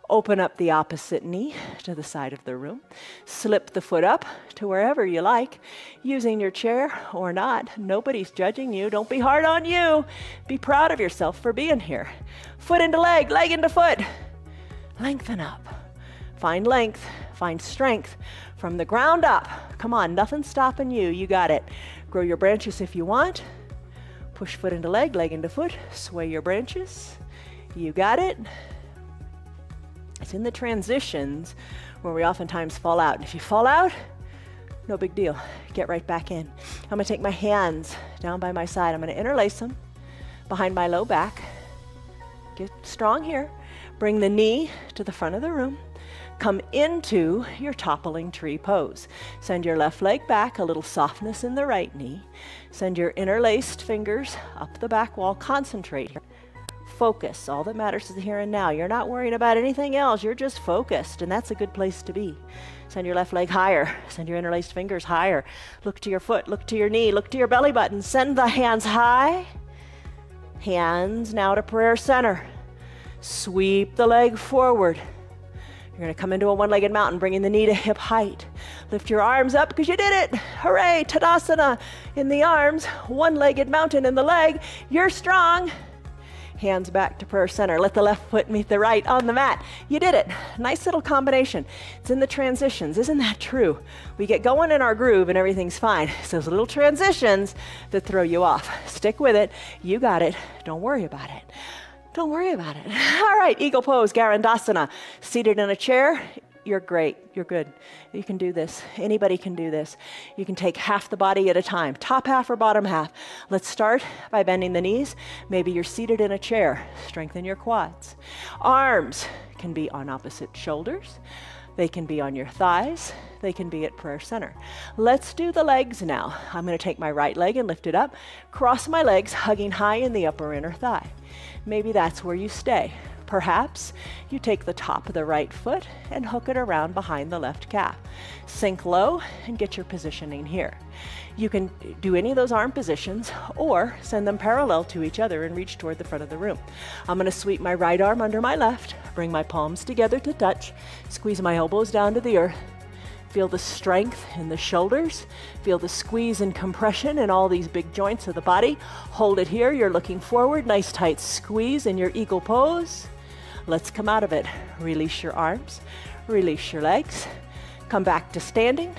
Open up the opposite knee to the side of the room. Slip the foot up to wherever you like, using your chair or not. Nobody's judging you. Don't be hard on you. Be proud of yourself for being here. Foot into leg, leg into foot. Lengthen up. Find length, find strength from the ground up. Come on, nothing's stopping you. You got it. Grow your branches if you want. Push foot into leg, leg into foot. Sway your branches. You got it. It's in the transitions where we oftentimes fall out. And if you fall out, no big deal. Get right back in. I'm going to take my hands down by my side. I'm going to interlace them behind my low back. Get strong here. Bring the knee to the front of the room. Come into your toppling tree pose. Send your left leg back, a little softness in the right knee. Send your interlaced fingers up the back wall. Concentrate here. Focus. All that matters is the here and now. You're not worrying about anything else. You're just focused, and that's a good place to be. Send your left leg higher. Send your interlaced fingers higher. Look to your foot. Look to your knee. Look to your belly button. Send the hands high. Hands now to prayer center. Sweep the leg forward. You're going to come into a one-legged mountain, bringing the knee to hip height. Lift your arms up because you did it. Hooray, Tadasana in the arms, one-legged mountain in the leg. You're strong. Hands back to prayer center. Let the left foot meet the right on the mat. You did it. Nice little combination. It's in the transitions. Isn't that true? We get going in our groove and everything's fine. It's those little transitions that throw you off. Stick with it. You got it. Don't worry about it. Don't worry about it. All right, eagle pose, Garandasana. Seated in a chair, you're great. You're good. You can do this. Anybody can do this. You can take half the body at a time, top half or bottom half. Let's start by bending the knees. Maybe you're seated in a chair. Strengthen your quads. Arms can be on opposite shoulders. They can be on your thighs. They can be at prayer center. Let's do the legs now. I'm going to take my right leg and lift it up. Cross my legs, hugging high in the upper inner thigh. Maybe that's where you stay. Perhaps you take the top of the right foot and hook it around behind the left calf. Sink low and get your positioning here. You can do any of those arm positions or send them parallel to each other and reach toward the front of the room. I'm going to sweep my right arm under my left, bring my palms together to touch, squeeze my elbows down to the earth. Feel the strength in the shoulders. Feel the squeeze and compression in all these big joints of the body. Hold it here. You're looking forward. Nice tight squeeze in your eagle pose. Let's come out of it. Release your arms. Release your legs. Come back to standing.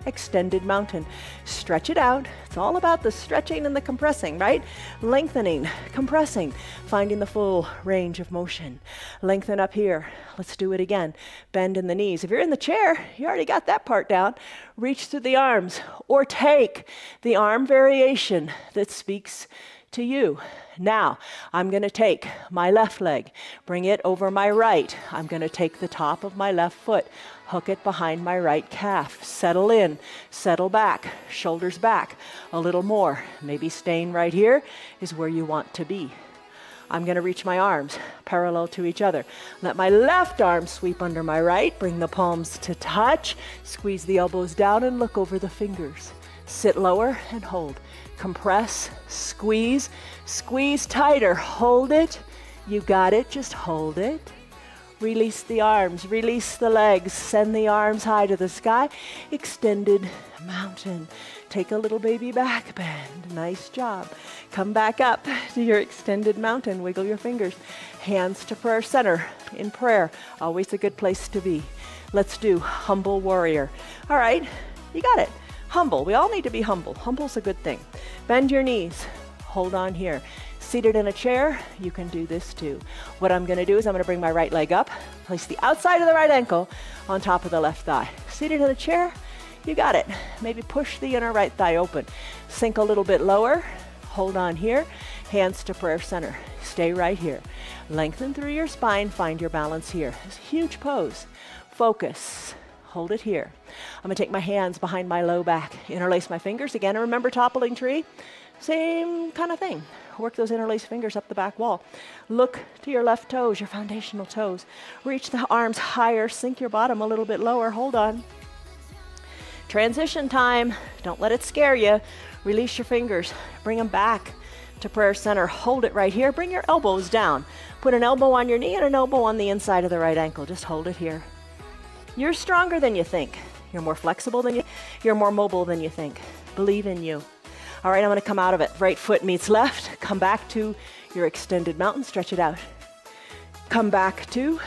Extended mountain. Stretch it out. It's all about the stretching and the compressing, right? Lengthening, compressing, finding the full range of motion. Lengthen up here. Let's do it again. Bend in the knees. If you're in the chair, you already got that part down. Reach through the arms or take the arm variation that speaks to you. Now, I'm going to take my left leg, bring it over my right. I'm going to take the top of my left foot, hook it behind my right calf. Settle in, settle back, shoulders back a little more. Maybe staying right here is where you want to be. I'm going to reach my arms parallel to each other. Let my left arm sweep under my right, bring the palms to touch, squeeze the elbows down and look over the fingers. Sit lower and hold. Compress, squeeze, squeeze tighter. Hold it. You got it. Just hold it. Release the arms, release the legs, send the arms high to the sky. Extended mountain. Take a little baby back bend. Nice job. Come back up to your extended mountain. Wiggle your fingers. Hands to prayer center. In prayer, always a good place to be. Let's do humble warrior. All right, you got it. Humble. We all need to be humble. Humble's a good thing. Bend your knees. Hold on here. Seated in a chair, you can do this too. What I'm going to do is I'm going to bring my right leg up, place the outside of the right ankle on top of the left thigh. Seated in a chair, you got it. Maybe push the inner right thigh open. Sink a little bit lower. Hold on here. Hands to prayer center. Stay right here. Lengthen through your spine. Find your balance here. It's a huge pose. Focus. Hold it here. I'm going to take my hands behind my low back. Interlace my fingers again. And remember toppling tree? Same kind of thing. Work those interlaced fingers up the back wall. Look to your left toes, your foundational toes. Reach the arms higher, sink your bottom a little bit lower. Hold on. Transition time. Don't let it scare you. Release your fingers. Bring them back to prayer center. Hold it right here. Bring your elbows down. Put an elbow on your knee and an elbow on the inside of the right ankle. Just hold it here. You're stronger than you think. You're more flexible than you're more mobile than you think. Believe in you. All right, I'm going to come out of it. Right foot meets left. Come back to your extended mountain. Stretch it out. Come back to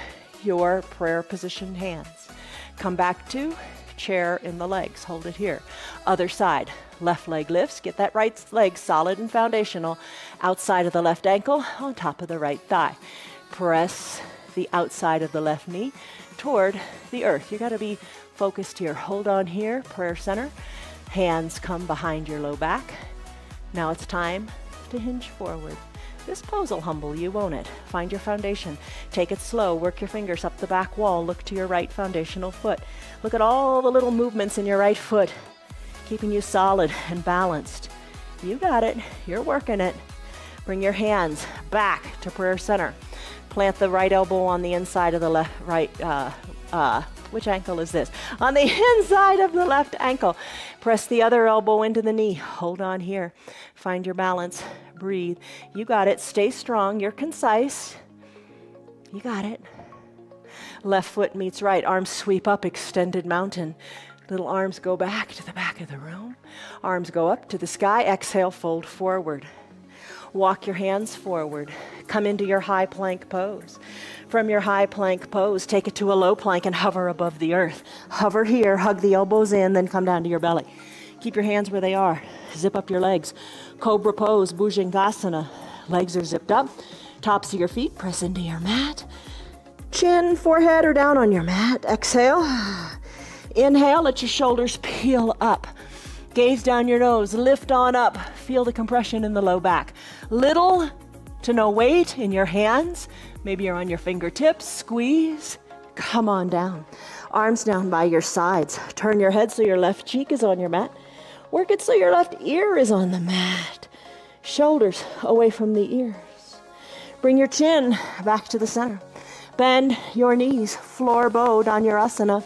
your prayer position hands. Come back to chair in the legs. Hold it here. Other side. Left leg lifts. Get that right leg solid and foundational. Outside of the left ankle, on top of the right thigh. Press the outside of the left knee toward the earth. You got to be focused here. Hold on here, prayer center. Hands come behind your low back. Now it's time to hinge forward. This pose will humble you, won't it? Find your foundation. Take it slow. Work your fingers up the back wall. Look to your right foundational foot. Look at all the little movements in your right foot, keeping you solid and balanced. You got it. You're working it. Bring your hands back to prayer center. Plant the right elbow on the inside of the which ankle is this? On the inside of the left ankle. Press the other elbow into the knee. Hold on here. Find your balance. Breathe. You got it. Stay strong. You're concise. You got it. Left foot meets right. Arms sweep up, extended mountain. Little arms go back to the back of the room. Arms go up to the sky. Exhale, fold forward. Walk your hands forward. Come into your high plank pose. From your high plank pose, take it to a low plank and hover above the earth. Hover here, hug the elbows in, then come down to your belly. Keep your hands where they are. Zip up your legs. Cobra pose, Bhujangasana. Legs are zipped up. Tops of your feet, press into your mat. Chin, forehead, or down on your mat. Exhale. Inhale, let your shoulders peel up. Gaze down your nose, lift on up. Feel the compression in the low back. Little to no weight in your hands. Maybe you're on your fingertips. Squeeze. Come on down. Arms down by your sides. Turn your head so your left cheek is on your mat. Work it so your left ear is on the mat. Shoulders away from the ears. Bring your chin back to the center. Bend your knees, floor bowed on your asana.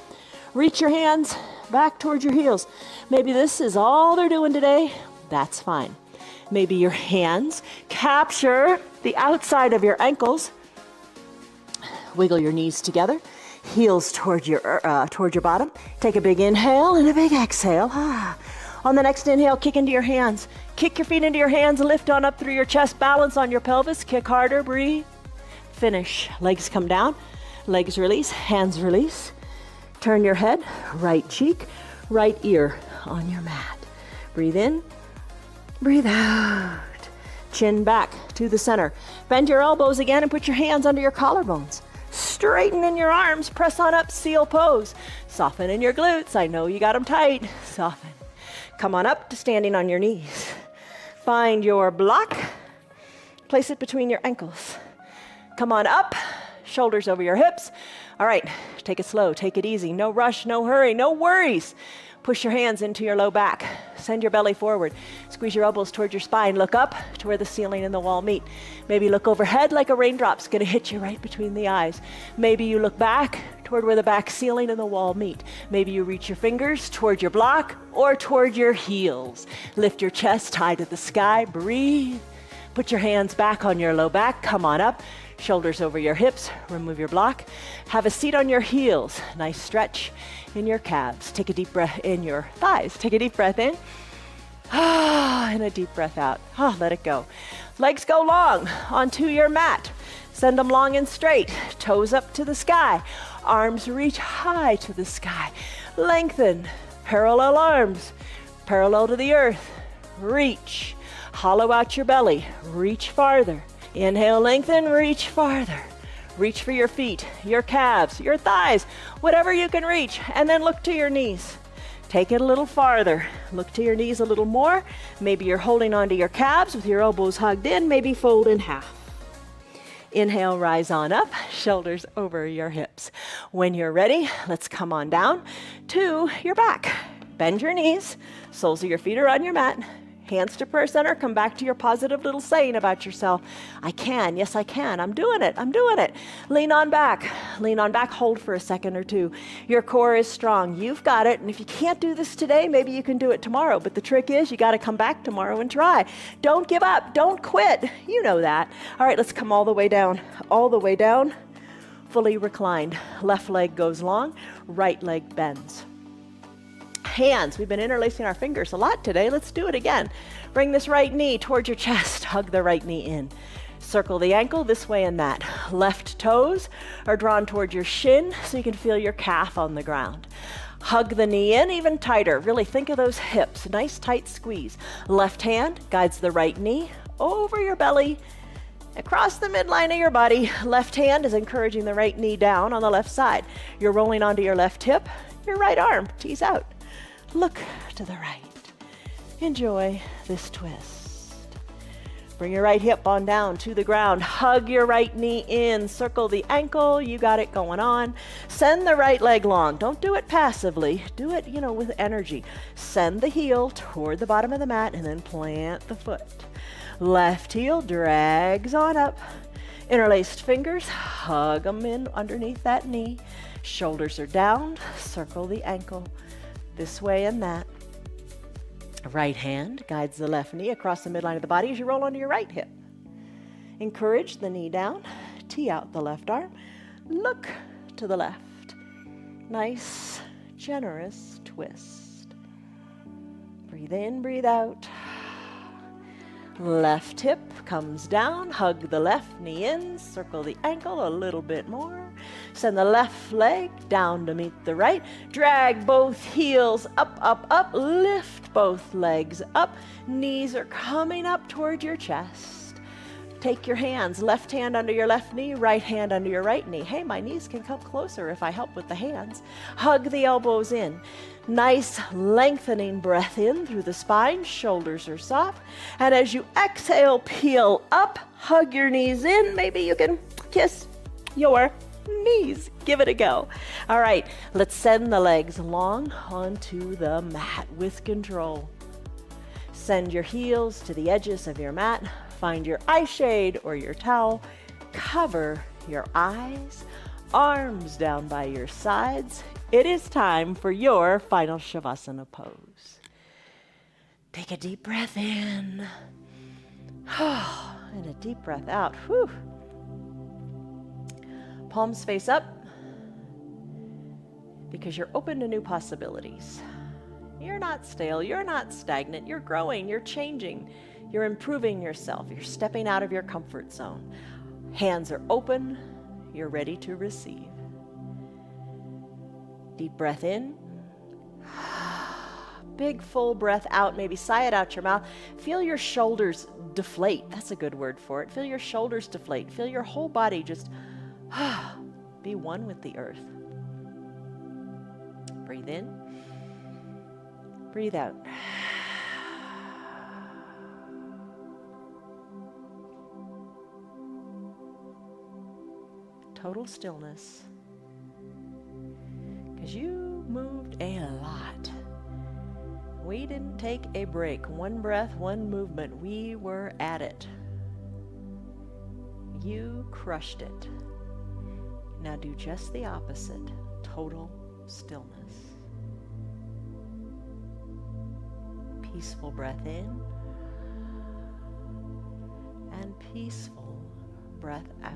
Reach your hands back towards your heels. Maybe this is all they're doing today. That's fine. Maybe your hands capture the outside of your ankles. Wiggle your knees together. Heels toward your bottom. Take a big inhale and a big exhale. On the next inhale, kick into your hands. Kick your feet into your hands. Lift on up through your chest. Balance on your pelvis. Kick harder. Breathe. Finish. Legs come down. Legs release. Hands release. Turn your head. Right cheek. Right ear on your mat. Breathe in. Breathe out. Chin back to the center. Bend your elbows again and put your hands under your collarbones. Straighten in your arms. Press on up. Seal pose. Soften in your glutes. I know you got them tight. Soften. Come on up to standing on your knees. Find your block. Place it between your ankles. Come on up. Shoulders over your hips. All right. Take it slow. Take it easy. No rush. No hurry. No worries. Push your hands into your low back. Send your belly forward. Squeeze your elbows towards your spine. Look up to where the ceiling and the wall meet. Maybe look overhead like a raindrop's going to hit you right between the eyes. Maybe you look back toward where the back ceiling and the wall meet. Maybe you reach your fingers toward your block or toward your heels. Lift your chest high to the sky. Breathe. Put your hands back on your low back. Come on up. Shoulders over your hips. Remove your block. Have a seat on your heels. Nice stretch in your calves. Take a deep breath in your thighs. Take a deep breath in. And a deep breath out. Let it go. Legs go long onto your mat. Send them long and straight. Toes up to the sky. Arms reach high to the sky. Lengthen. Parallel arms. Parallel to the earth. Reach. Hollow out your belly. Reach farther. Inhale, lengthen, reach farther. Reach for your feet, your calves, your thighs, whatever you can reach, and then look to your knees. Take it a little farther. Look to your knees a little more. Maybe you're holding onto your calves with your elbows hugged in, maybe fold in half. Inhale, rise on up, shoulders over your hips. When you're ready, let's come on down to your back. Bend your knees, soles of your feet are on your mat. Hands to prayer center, come back to your positive little saying about yourself. I can, yes I can, I'm doing it, I'm doing it. Lean on back, hold for a second or two. Your core is strong, you've got it, and if you can't do this today, maybe you can do it tomorrow. But the trick is you gotta come back tomorrow and try. Don't give up, don't quit, you know that. All right, let's come all the way down, fully reclined. Left leg goes long, right leg bends. Hands, we've been interlacing our fingers a lot today. Let's do it again. Bring this right knee towards your chest. Hug the right knee in. Circle the ankle this way and that. Left toes are drawn towards your shin so you can feel your calf on the ground. Hug the knee in even tighter. Really think of those hips. Nice tight squeeze. Left hand guides the right knee over your belly, across the midline of your body. Left hand is encouraging the right knee down on the left side. You're rolling onto your left hip. Your right arm tees out. Look to the right. Enjoy this twist. Bring your right hip on down to the ground. Hug your right knee in. Circle the ankle. You got it going on. Send the right leg long. Don't do it passively. Do it, with energy. Send the heel toward the bottom of the mat and then plant the foot. Left heel drags on up. Interlaced fingers, hug them in underneath that knee. Shoulders are down. Circle the ankle. This way and that. Right hand guides the left knee across the midline of the body as you roll onto your right hip. Encourage the knee down. Tee out the left arm. Look to the left. Nice, generous twist. Breathe in, breathe out. Left hip comes down, hug the left knee in, circle the ankle a little bit more. Send the left leg down to meet the right. Drag both heels up, up, up. Lift both legs up. Knees are coming up toward your chest. Take your hands, left hand under your left knee, right hand under your right knee. Hey, my knees can come closer if I help with the hands. Hug the elbows in. Nice lengthening breath in through the spine. Shoulders are soft. And as you exhale, peel up. Hug your knees in. Maybe you can kiss your knees. Give it a go. All right, let's send the legs long onto the mat with control. Send your heels to the edges of your mat. Find your eye shade or your towel. Cover your eyes. Arms down by your sides. It is time for your final Shavasana pose. Take a deep breath in. And a deep breath out. Whew. Palms face up because you're open to new possibilities. You're not stale, you're not stagnant, you're growing, you're changing, you're improving yourself, you're stepping out of your comfort zone. Hands are open, you're ready to receive. Deep breath in. Big full breath out, maybe sigh it out your mouth. Feel your shoulders deflate, that's a good word for it. Feel your shoulders deflate, feel your whole body just be one with the earth. Breathe in. Breathe out. Total stillness. Because you moved a lot. We didn't take a break. One breath, one movement. We were at it. You crushed it. Now do just the opposite. Total stillness. Peaceful breath in and peaceful breath out.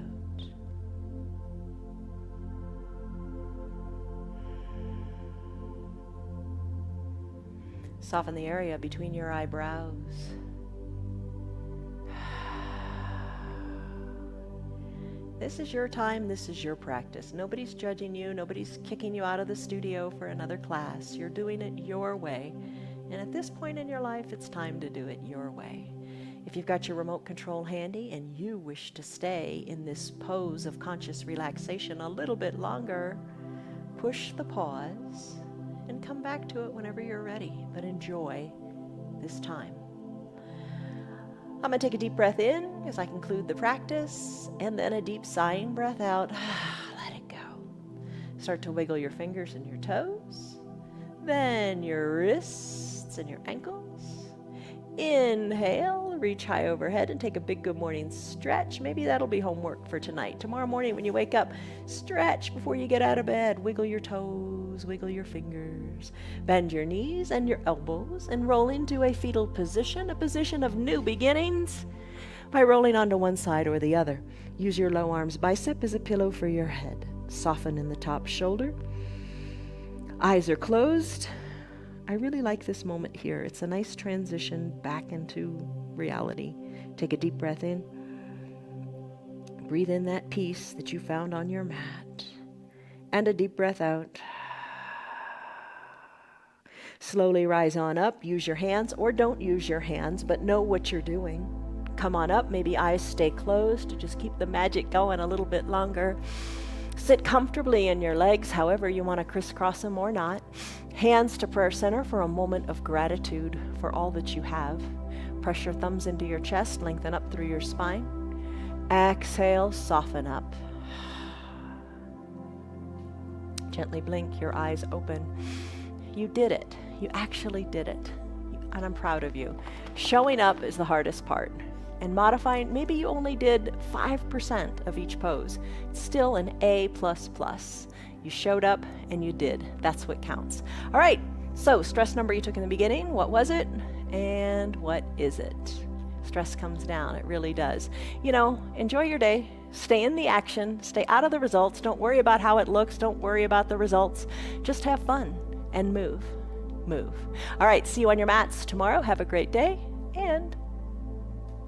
Soften the area between your eyebrows. This is your time, this is your practice. Nobody's judging you, nobody's kicking you out of the studio for another class. You're doing it your way. And at this point in your life, it's time to do it your way. If you've got your remote control handy and you wish to stay in this pose of conscious relaxation a little bit longer, push the pause and come back to it whenever you're ready, but enjoy this time. I'm going to take a deep breath in as I conclude the practice, and then a deep sighing breath out. Let it go. Start to wiggle your fingers and your toes, then your wrists and your ankles. Inhale, reach high overhead and take a big good morning stretch. Maybe that'll be homework for tonight. Tomorrow morning when you wake up, stretch before you get out of bed. Wiggle your toes, wiggle your fingers. Bend your knees and your elbows and roll into a fetal position, a position of new beginnings by rolling onto one side or the other. Use your low arms bicep as a pillow for your head. Soften in the top shoulder. Eyes are closed. I really like this moment here. It's a nice transition back into reality. Take a deep breath in. Breathe in that peace that you found on your mat. And a deep breath out. Slowly rise on up. Use your hands or don't use your hands, but know what you're doing. Come on up. Maybe eyes stay closed to just keep the magic going a little bit longer. Sit comfortably in your legs, however you want to crisscross them or not. Hands to prayer center for a moment of gratitude for all that you have. Press your thumbs into your chest, lengthen up through your spine. Exhale, soften up. Gently blink, your eyes open. You did it. You actually did it. And I'm proud of you. Showing up is the hardest part. And modifying, maybe you only did 5% of each pose. It's still an A++. You showed up and you did. That's what counts. All right, so stress number you took in the beginning, what was it? And what is it? Stress comes down, it really does. You know, enjoy your day. Stay in the action. Stay out of the results. Don't worry about how it looks. Don't worry about the results. Just have fun and move. Move. All right, see you on your mats tomorrow. Have a great day and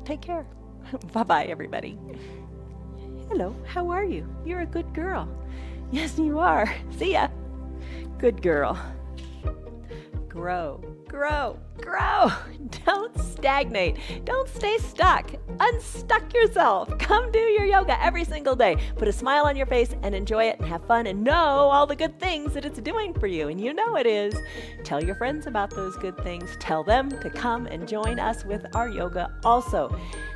take care. Bye-bye, everybody. Hello, how are you? You're a good girl. Yes, you are. See ya. Good girl. Grow, grow, grow. Don't stagnate. Don't stay stuck. Unstuck yourself. Come do your yoga every single day. Put a smile on your face and enjoy it and have fun and know all the good things that it's doing for you. And you know it is. Tell your friends about those good things. Tell them to come and join us with our yoga also.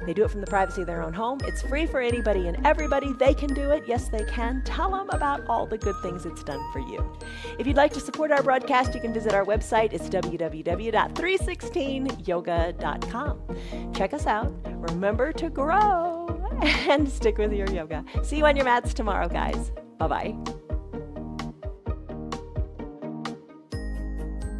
They do it from the privacy of their own home. It's free for anybody and everybody. They can do it. Yes, they can. Tell them about all the good things it's done for you. If you'd like to support our broadcast, you can visit our website. It's www.316yoga.com. Check us out. Remember to grow and stick with your yoga. See you on your mats tomorrow, guys. Bye-bye.